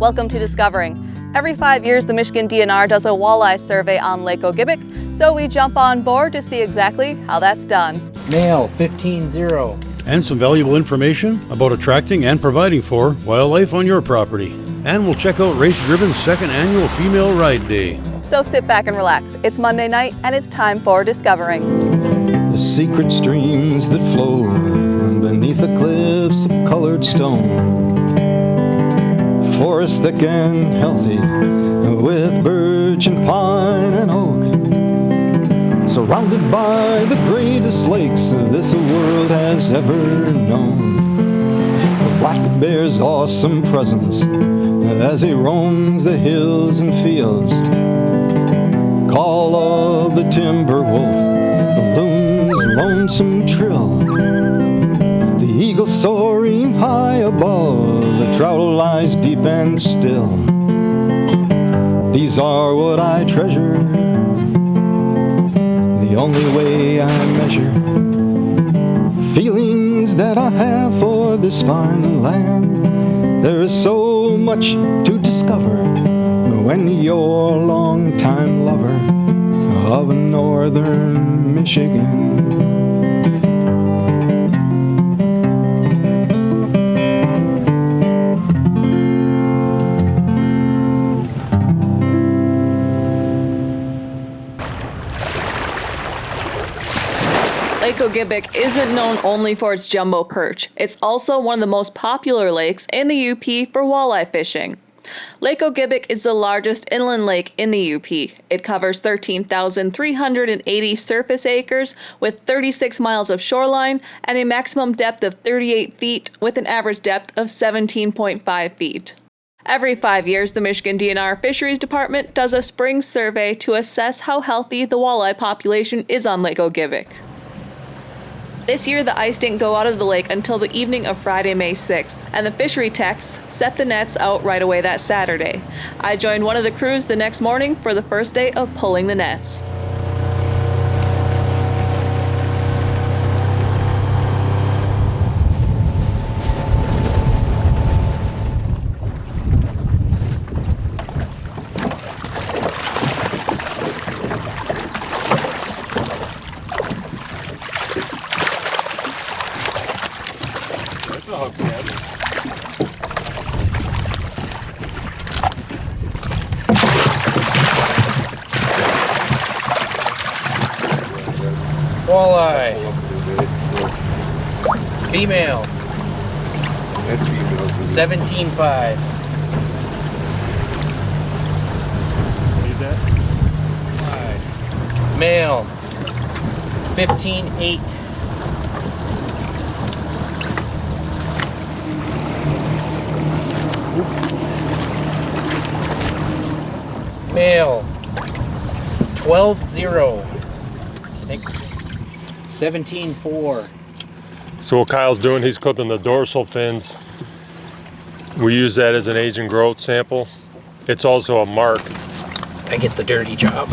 Welcome to Discovering. Every 5 years, the Michigan DNR does a walleye survey on Lake Gogebic, so we jump on board to see exactly how that's done. Male, 15-0. And some valuable information about attracting and providing for wildlife on your property. And we'll check out Race Driven's second annual Female Ride Day. So sit back and relax. It's Monday night, and it's time for Discovering. The secret streams that flow beneath the cliffs of colored stone. Forest thick and healthy with birch and pine and oak. Surrounded by the greatest lakes this world has ever known. The black bear's awesome presence as he roams the hills and fields. Call of the timber wolf, the loon's lonesome trill. The eagle soaring high above, the trout lies deep and still. These are what I treasure, the only way I measure feelings that I have for this fine land. There is so much to discover when you're a long-time lover of northern Michigan. Lake Gogebic isn't known only for its jumbo perch. It's also one of the most popular lakes in the UP for walleye fishing. Lake Gogebic is the largest inland lake in the UP. It covers 13,380 surface acres with 36 miles of shoreline and a maximum depth of 38 feet with an average depth of 17.5 feet. Every 5 years, the Michigan DNR Fisheries Department does a spring survey to assess how healthy the walleye population is on Lake Gogebic. This year, the ice didn't go out of the lake until the evening of Friday, May 6th, and the fishery techs set the nets out right away that Saturday. I joined one of the crews the next morning for the first day of pulling the nets. Walleye. Female. 17.5. Male. 15.8. Male. 12.0. I think 17.4. So what Kyle's doing, he's clipping the dorsal fins. We use that as an age and growth sample. It's also a mark. I get the dirty job.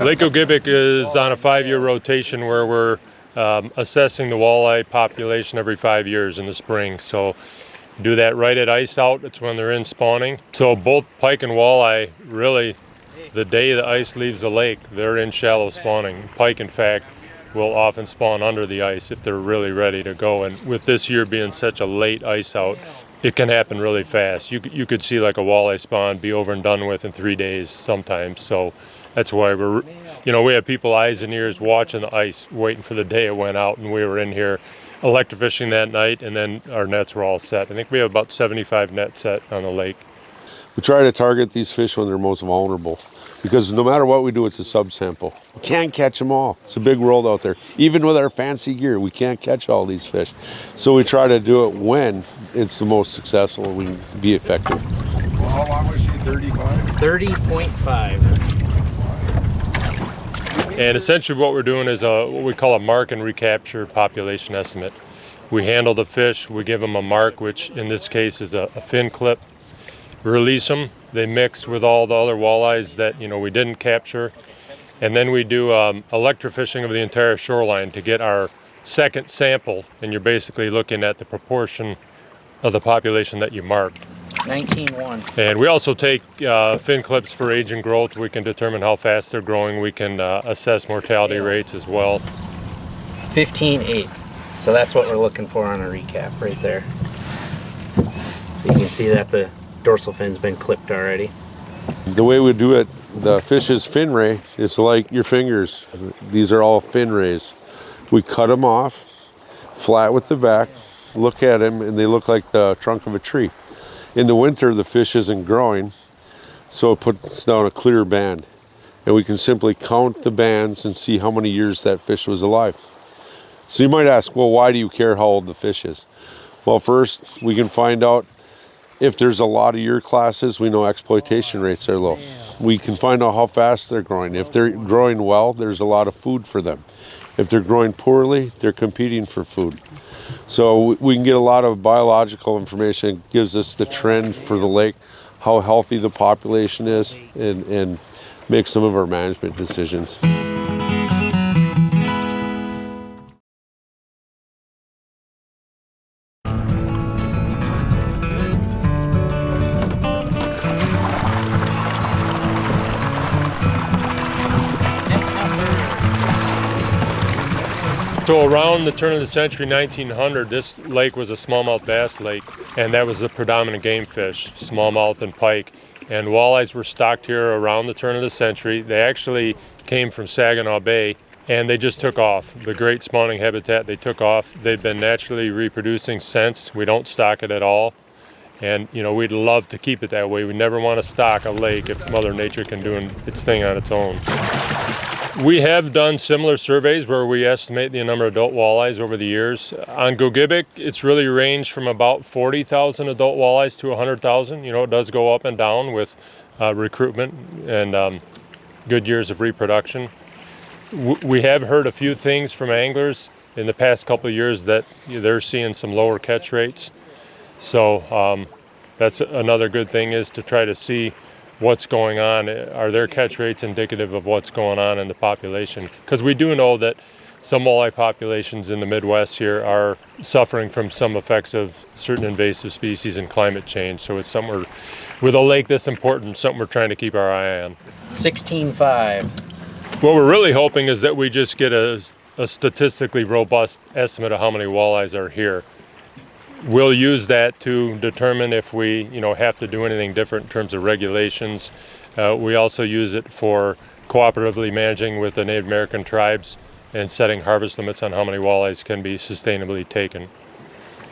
Lake Gogebic is on a 5-year rotation where we're assessing the walleye population every 5 years in the spring. So do that right at ice out. It's when they're in spawning. So both pike and walleye, really, the day the ice leaves the lake, they're in shallow spawning. Pike, in fact, will often spawn under the ice if they're really ready to go. And with this year being such a late ice out, it can happen really fast. You could see like a walleye spawn be over and done with in 3 days sometimes. So that's why we have people eyes and ears watching the ice, waiting for the day it went out, and we were in here electrofishing that night, and then our nets were all set. I think we have about 75 nets set on the lake. We try to target these fish when they're most vulnerable, because no matter what we do, it's a subsample. We can't catch them all. It's a big world out there. Even with our fancy gear, we can't catch all these fish. So we try to do it when it's the most successful and we can be effective. Well, how long was she? 35? 30.5. And essentially what we're doing is what we call a mark and recapture population estimate. We handle the fish, we give them a mark, which in this case is a fin clip. Release them, they mix with all the other walleyes that we didn't capture. And then we do electrofishing of the entire shoreline to get our second sample, and you're basically looking at the proportion of the population that you marked. 19.1. And we also take fin clips for age and growth. We can determine how fast they're growing. We can assess mortality rates as well. 15.8. So that's what we're looking for on a recap right there. So you can see that the dorsal fin's been clipped already. The way we do it, the fish's fin ray is like your fingers. These are all fin rays. We cut them off, flat with the back, look at them, and they look like the trunk of a tree. In the winter, the fish isn't growing, so it puts down a clear band. And we can simply count the bands and see how many years that fish was alive. So you might ask, well, why do you care how old the fish is? Well, first, we can find out if there's a lot of year classes, we know exploitation rates are low. We can find out how fast they're growing. If they're growing well, there's a lot of food for them. If they're growing poorly, they're competing for food. So we can get a lot of biological information. It gives us the trend for the lake, how healthy the population is, and make some of our management decisions. So around the turn of the century, 1900, this lake was a smallmouth bass lake, and that was the predominant game fish, smallmouth and pike. And walleyes were stocked here around the turn of the century. They actually came from Saginaw Bay, and they just took off. The great spawning habitat, they took off. They've been naturally reproducing since. We don't stock it at all. And you know, we'd love to keep it that way. We never want to stock a lake if Mother Nature can do its thing on its own. We have done similar surveys where we estimate the number of adult walleyes over the years. On Gogebic, it's really ranged from about 40,000 adult walleyes to 100,000. You know, it does go up and down with recruitment and good years of reproduction. We have heard a few things from anglers in the past couple of years that they're seeing some lower catch rates. So that's another good thing, is to try to see what's going on. Are their catch rates indicative of what's going on in the population? Because we do know that some walleye populations in the Midwest here are suffering from some effects of certain invasive species and climate change. So it's something with a lake this important, something we're trying to keep our eye on. 16.5. What we're really hoping is that we just get a statistically robust estimate of how many walleyes are here. We'll use that to determine if we, have to do anything different in terms of regulations. We also use it for cooperatively managing with the Native American tribes and setting harvest limits on how many walleyes can be sustainably taken.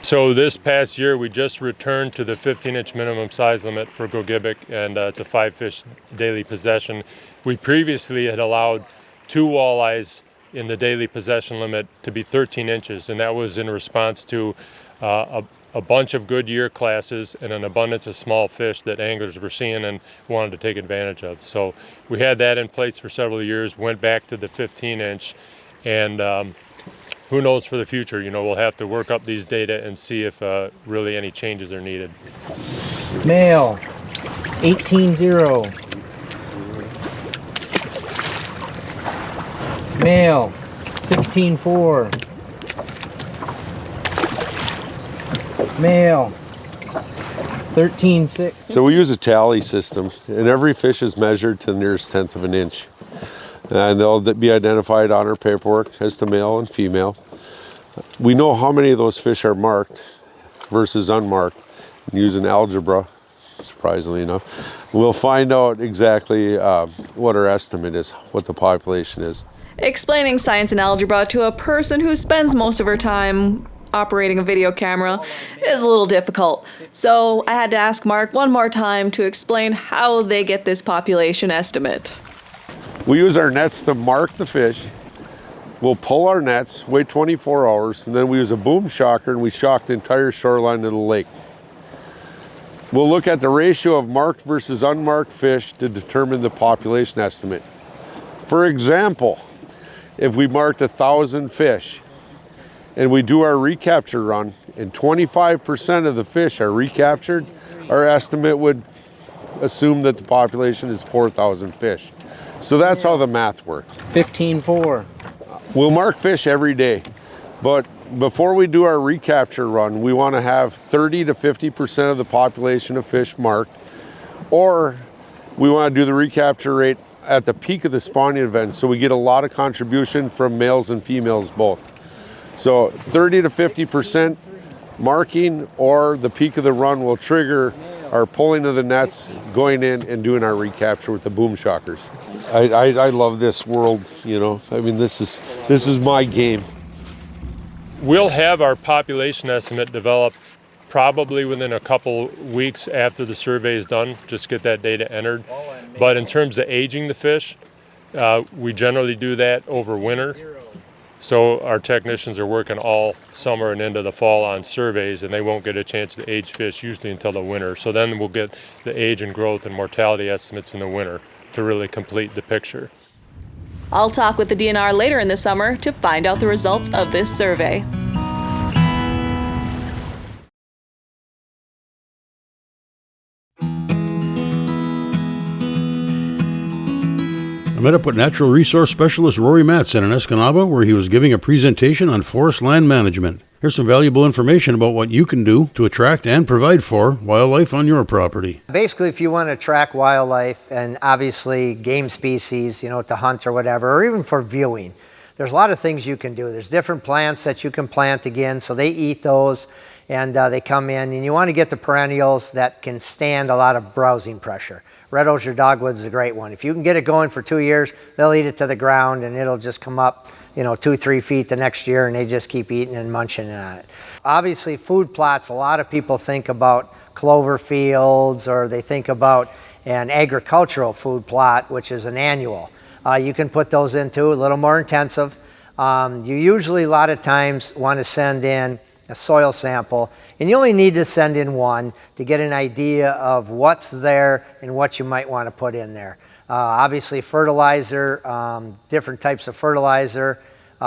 So this past year, we just returned to the 15-inch minimum size limit for Gogebic, and it's a 5-fish daily possession. We previously had allowed 2 walleyes in the daily possession limit to be 13 inches, and that was in response to a bunch of good year classes and an abundance of small fish that anglers were seeing and wanted to take advantage of. So we had that in place for several years, went back to the 15-inch, and who knows for the future. We'll have to work up these data and see if really any changes are needed. Male, 18.0. Male, 16.4. Male, 13.6. So we use a tally system, and every fish is measured to the nearest tenth of an inch. And they'll be identified on our paperwork as to male and female. We know how many of those fish are marked versus unmarked. And using algebra, surprisingly enough, we'll find out exactly what our estimate is, what the population is. Explaining science and algebra to a person who spends most of her time operating a video camera is a little difficult. So I had to ask Mark one more time to explain how they get this population estimate. We use our nets to mark the fish. We'll pull our nets, wait 24 hours, and then we use a boom shocker and we shock the entire shoreline of the lake. We'll look at the ratio of marked versus unmarked fish to determine the population estimate. For example, if we marked 1,000 fish and we do our recapture run and 25% of the fish are recaptured, our estimate would assume that the population is 4,000 fish. So that's how the math works. 15.4. We'll mark fish every day, but before we do our recapture run, we want to have 30 to 50% of the population of fish marked, or we want to do the recapture rate at the peak of the spawning event, so we get a lot of contribution from males and females both. So 30 to 50% marking or the peak of the run will trigger our pulling of the nets, going in and doing our recapture with the boom shockers. I love this world, you know. I mean, this is my game. We'll have our population estimate developed probably within a couple weeks after the survey is done, just get that data entered. But in terms of aging the fish, we generally do that over winter. So our technicians are working all summer and into the fall on surveys, and they won't get a chance to age fish usually until the winter. So then we'll get the age and growth and mortality estimates in the winter to really complete the picture. I'll talk with the DNR later in the summer to find out the results of this survey. I met up with natural resource specialist Rory Matson in Escanaba, where he was giving a presentation on forest land management. Here's some valuable information about what you can do to attract and provide for wildlife on your property. Basically, if you want to attract wildlife and obviously game species, you know, to hunt or whatever, or even for viewing, there's a lot of things you can do. There's different plants that you can plant again, so they eat those and they come in, and you want to get the perennials that can stand a lot of browsing pressure. Red osier dogwood is a great one. If you can get it going for 2 years, they'll eat it to the ground and it'll just come up, you know, 2-3 feet the next year, and they just keep eating and munching on it. Obviously, food plots, a lot of people think about clover fields, or they think about an agricultural food plot, which is an annual. You can put those into a little more intensive. You usually, a lot of times, want to send in a soil sample, and you only need to send in one to get an idea of what's there and what you might want to put in there. Obviously fertilizer, different types of fertilizer,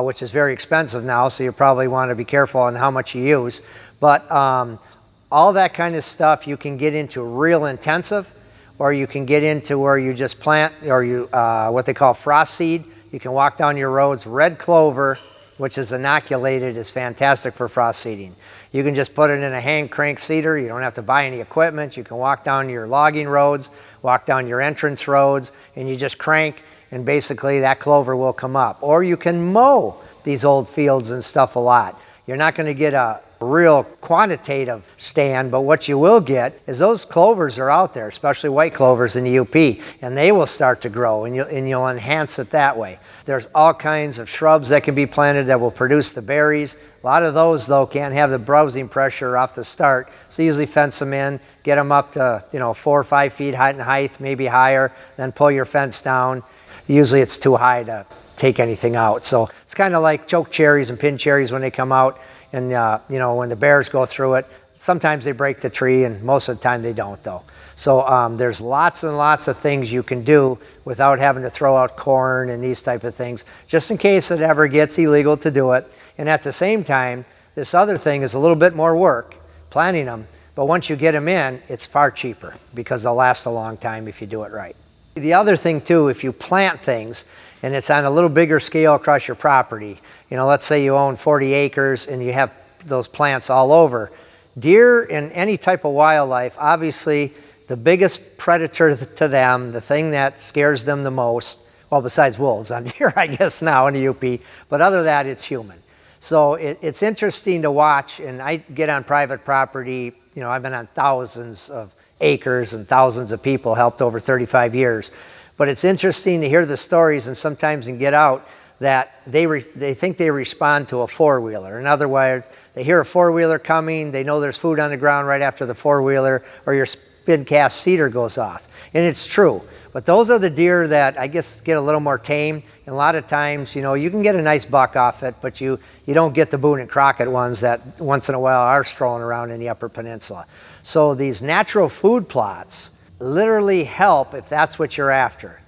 which is very expensive now, so you probably want to be careful on how much you use. But all that kind of stuff you can get into real intensive, or you can get into where you just plant, or you what they call frost seed. You can walk down your roads. Red clover, which is inoculated, is fantastic for frost seeding. You can just put it in a hand crank seeder. You don't have to buy any equipment. You can walk down your logging roads, walk down your entrance roads, and you just crank, and basically that clover will come up. Or you can mow these old fields and stuff a lot. You're not going to get a real quantitative stand, but what you will get is those clovers are out there, especially white clovers in the UP, and they will start to grow, and you'll enhance it that way. There's all kinds of shrubs that can be planted that will produce the berries. A lot of those, though, can't have the browsing pressure off the start, so usually fence them in, get them up to 4 or 5 feet in height, maybe higher, then pull your fence down. Usually it's too high to take anything out. So it's kind of like choke cherries and pin cherries when they come out, and when the bears go through it, sometimes they break the tree, and most of the time they don't, though. So there's lots and lots of things you can do without having to throw out corn and these type of things, just in case it ever gets illegal to do it. And at the same time, this other thing is a little bit more work, planting them, but once you get them in, it's far cheaper because they'll last a long time if you do it right. The other thing too, if you plant things and it's on a little bigger scale across your property, let's say you own 40 acres and you have those plants all over, deer and any type of wildlife, obviously the biggest predator to them, the thing that scares them the most, well, besides wolves on deer, I guess now in the UP, but other than that, it's human. So it's interesting to watch, and I get on private property, I've been on thousands of acres and thousands of people, helped over 35 years. But it's interesting to hear the stories, and sometimes in Get Out, that they think they respond to a four-wheeler. In other words, they hear a four-wheeler coming, they know there's food on the ground right after the four-wheeler, or your spin cast cedar goes off. And it's true. But those are the deer that I guess get a little more tame. And a lot of times, you can get a nice buck off it, but you don't get the Boone and Crockett ones that once in a while are strolling around in the Upper Peninsula. So these natural food plots literally help if that's what you're after.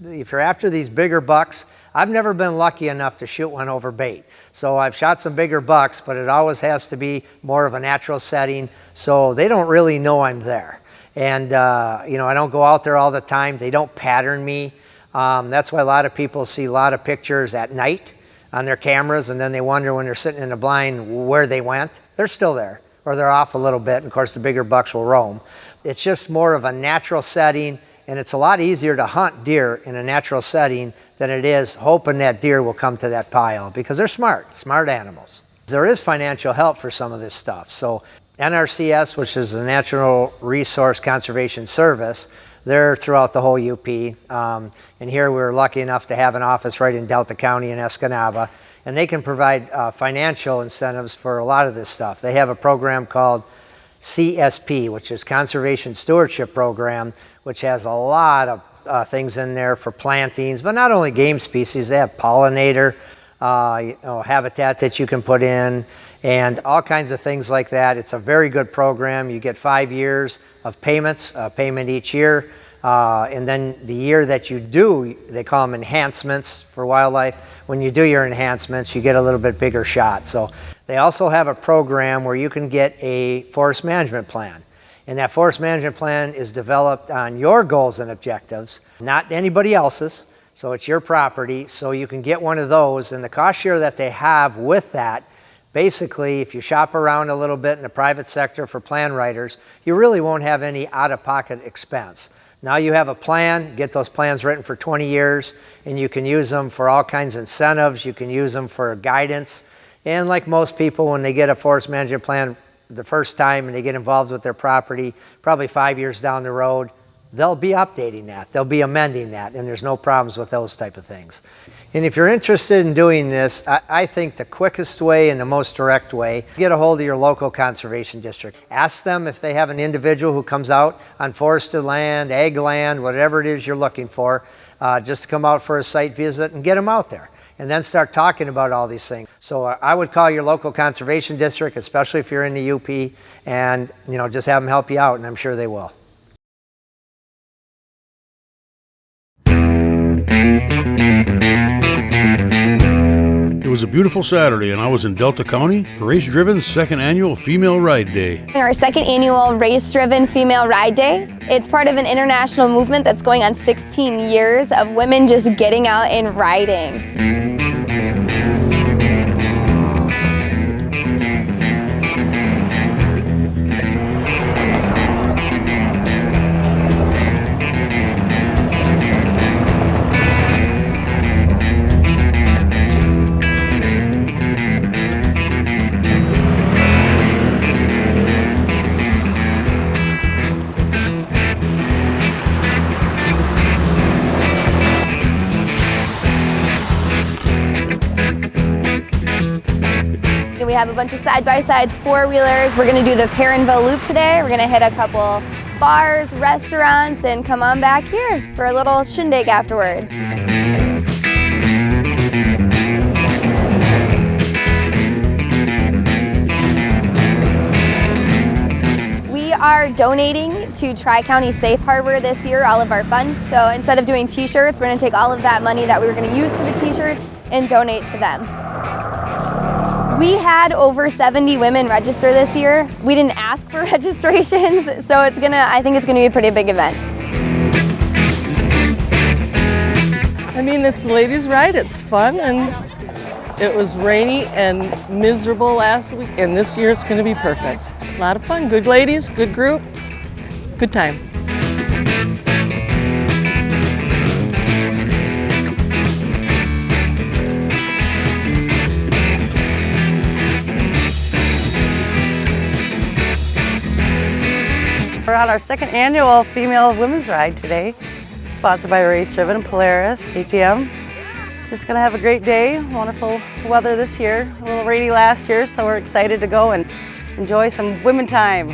If you're after these bigger bucks, I've never been lucky enough to shoot one over bait. So I've shot some bigger bucks, but it always has to be more of a natural setting, so they don't really know I'm there. And I don't go out there all the time. They don't pattern me. That's why a lot of people see a lot of pictures at night on their cameras, and then they wonder when they're sitting in the blind where they went. They're still there, or they're off a little bit, and of course the bigger bucks will roam. It's just more of a natural setting, and it's a lot easier to hunt deer in a natural setting than it is hoping that deer will come to that pile, because they're smart animals. There is financial help for some of this stuff. So NRCS, which is the Natural Resource Conservation Service, they're throughout the whole UP. And here we're lucky enough to have an office right in Delta County in Escanaba. And they can provide financial incentives for a lot of this stuff. They have a program called CSP, which is Conservation Stewardship Program, which has a lot of things in there for plantings, but not only game species. They have pollinator habitat that you can put in, and all kinds of things like that. It's a very good program. You get 5 years of payments, payment each year, and then the year that you do, they call them enhancements for wildlife. When you do your enhancements, you get a little bit bigger shot. So they also have a program where you can get a forest management plan. And that forest management plan is developed on your goals and objectives, not anybody else's. So it's your property, so you can get one of those. And the cost share that they have with that, basically, if you shop around a little bit in the private sector for plan writers, you really won't have any out-of-pocket expense. Now you have a plan, get those plans written for 20 years, and you can use them for all kinds of incentives. You can use them for guidance. And like most people, when they get a forest management plan the first time and they get involved with their property, probably 5 years down the road, they'll be updating that, they'll be amending that, and there's no problems with those type of things. And if you're interested in doing this, I think the quickest way and the most direct way, get a hold of your local conservation district. Ask them if they have an individual who comes out on forested land, ag land, whatever it is you're looking for, just to come out for a site visit and get them out there. And then start talking about all these things. So I would call your local conservation district, especially if you're in the UP, and just have them help you out, and I'm sure they will. It was a beautiful Saturday, and I was in Delta County for Race Driven's second annual Female Ride Day. Our second annual Race Driven Female Ride Day. It's part of an international movement that's going on 16 years of women just getting out and riding. We have a bunch of side-by-sides, four-wheelers. We're gonna do the Perrinville Loop today. We're gonna hit a couple bars, restaurants, and come on back here for a little shindig afterwards. We are donating to Tri-County Safe Harbor this year, all of our funds. So instead of doing t-shirts, we're gonna take all of that money that we were gonna use for the t-shirts and donate to them. We had over 70 women register this year. We didn't ask for registrations, so I think it's gonna be a pretty big event. I mean, it's ladies' ride, it's fun, and it was rainy and miserable last week, and this year it's gonna be perfect. A lot of fun, good ladies, good group, good time. We're on our second annual Female Women's Ride today, sponsored by Race Driven, Polaris, KTM. Just gonna have a great day, wonderful weather this year, a little rainy last year, so we're excited to go and enjoy some women time.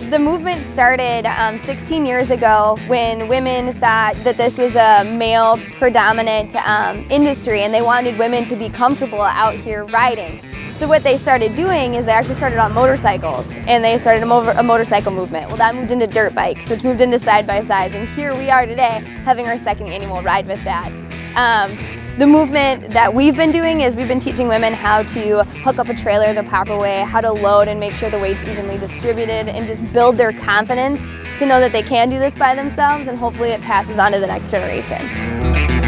The movement started 16 years ago when women thought that this was a male predominant industry and they wanted women to be comfortable out here riding. So what they started doing is they actually started on motorcycles and they started a motorcycle movement. Well, that moved into dirt bikes, which moved into side-by-sides, and here we are today having our second annual ride with that. The movement that we've been doing is we've been teaching women how to hook up a trailer the proper way, how to load and make sure the weight's evenly distributed, and just build their confidence to know that they can do this by themselves, and hopefully it passes on to the next generation.